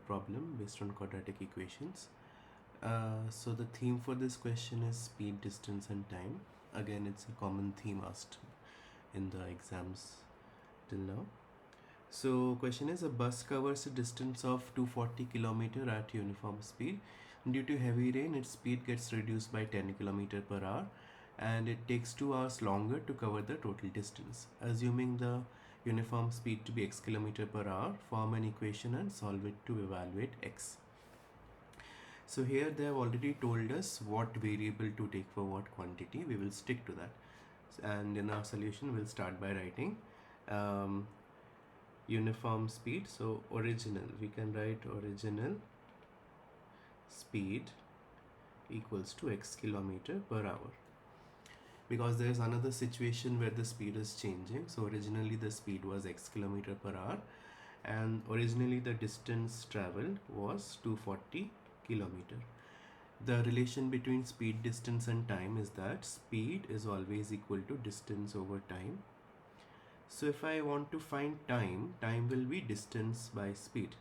problem based on quadratic equations. So the theme for this question is speed, distance and time. Again, it's a common theme asked in the exams till now. So question is, a bus covers a distance of 240 km at uniform speed. Due to heavy rain, its speed gets reduced by 10 km per hour and it takes 2 hours longer to cover the total distance. Assuming the uniform speed to be x km per hour, form an equation and solve it to evaluate x. So here they have already told us what variable to take for what quantity. We will stick to that. And in our solution, we'll start by writing uniform speed. So original, we can write original speed equals to x km per hour. Because there is another situation where the speed is changing. So originally the speed was x km per hour and originally the distance traveled was 240 km. The relation between speed, distance and time is that speed is always equal to distance over time. So if I want to find time, time will be distance by speed.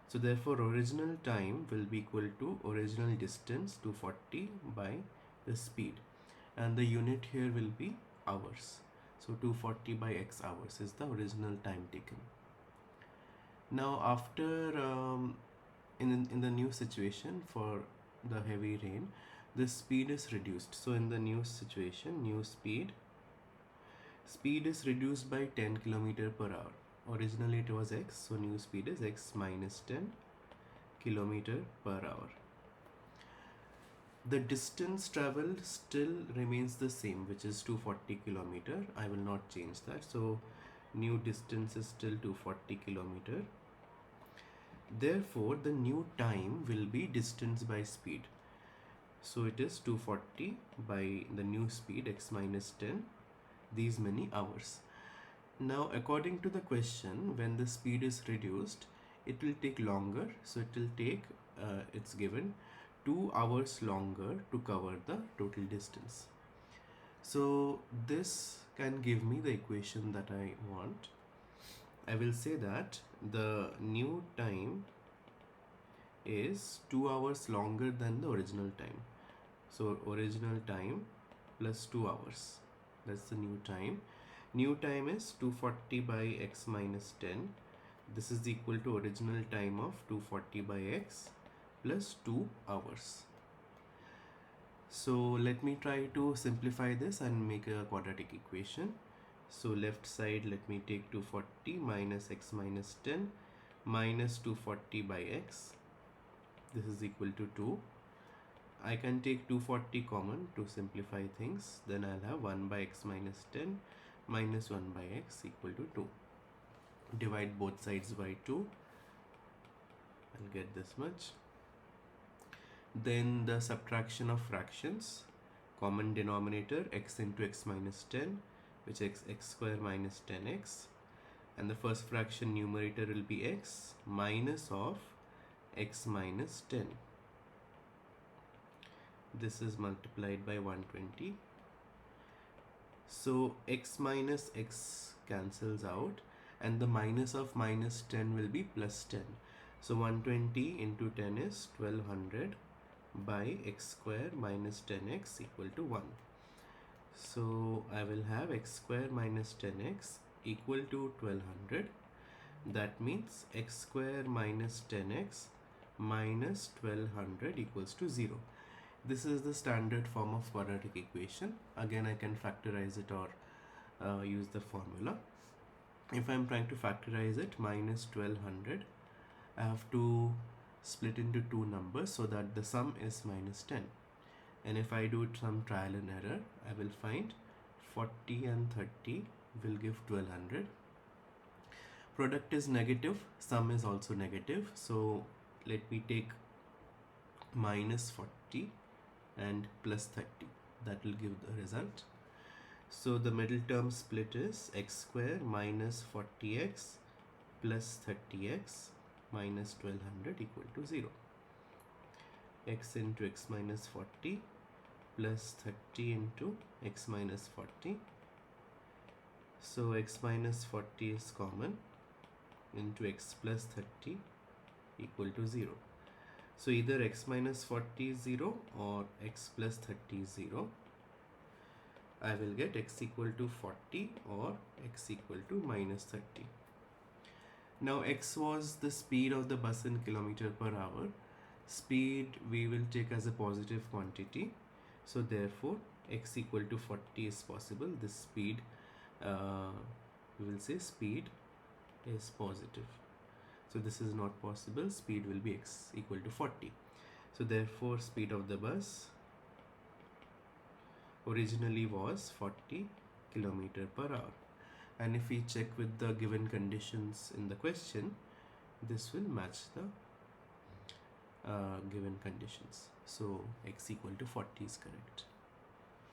So therefore original time will be equal to original distance 240 by the speed. And the unit here will be hours. So 240 by x hours is the original time taken. Now after in the new situation for the heavy rain, the speed is reduced. So in the new situation, new speed is reduced by 10 km per hour. Originally it was x, so new speed is x minus 10 km per hour. The distance traveled still remains the same, which is 240 km. I will not change that. So new distance is still 240 km. Therefore, the new time will be distance by speed. So it is 240 by the new speed x minus 10, these many hours. Now according to the question, when the speed is reduced, it will take longer. So it will take, it's given 2 hours longer to cover the total distance. So this can give me the equation that I want. I will say that the new time is 2 hours longer than the original time. So original time plus 2 hours, that's the new time. New time is 240 by x minus 10. This is equal to original time of 240 by x plus 2 hours. So let me try to simplify this and make a quadratic equation. So left side, let me take 240 minus x minus 10 minus 240 by x. This is equal to 2. I can take 240 common to simplify things. Then I'll have 1 by x minus 10 minus 1 by x equal to 2. Divide both sides by 2. I'll get this much. Then the subtraction of fractions, common denominator x into x minus 10, which is x square minus 10x, and the first fraction numerator will be x minus of x minus 10. This is multiplied by 120. So x minus x cancels out and the minus of minus 10 will be plus 10. So 120 into 10 is 1200 by x square minus 10x equal to 1. So I will have x square minus 10x equal to 1200. That means x square minus 10x minus 1200 equals to 0. This is the standard form of quadratic equation. Again, I can factorize it or use the formula. If I'm trying to factorize it, minus 1200, I have to split into two numbers so that the sum is minus 10. And if I do some trial and error, I will find 40 and 30 will give 1200. Product is negative, sum is also negative. So let me take minus 40 and plus 30. That will give the result. So the middle term split is x square minus 40x plus 30x minus 1200 equal to 0. X into x minus 40 plus 30 into x minus 40. So x minus 40 is common into x plus 30 equal to 0. So either x minus 40 is 0 or x plus 30 is 0. I will get x equal to 40 or x equal to minus 30. Now x was the speed of the bus in kilometer per hour. Speed we will take as a positive quantity. So therefore x equal to 40 is possible. This speed, we will say speed is positive. So this is not possible. Speed will be x equal to 40. So therefore speed of the bus originally was 40 kilometer per hour. And if we check with the given conditions in the question, this will match the given conditions. So x equal to 40 is correct.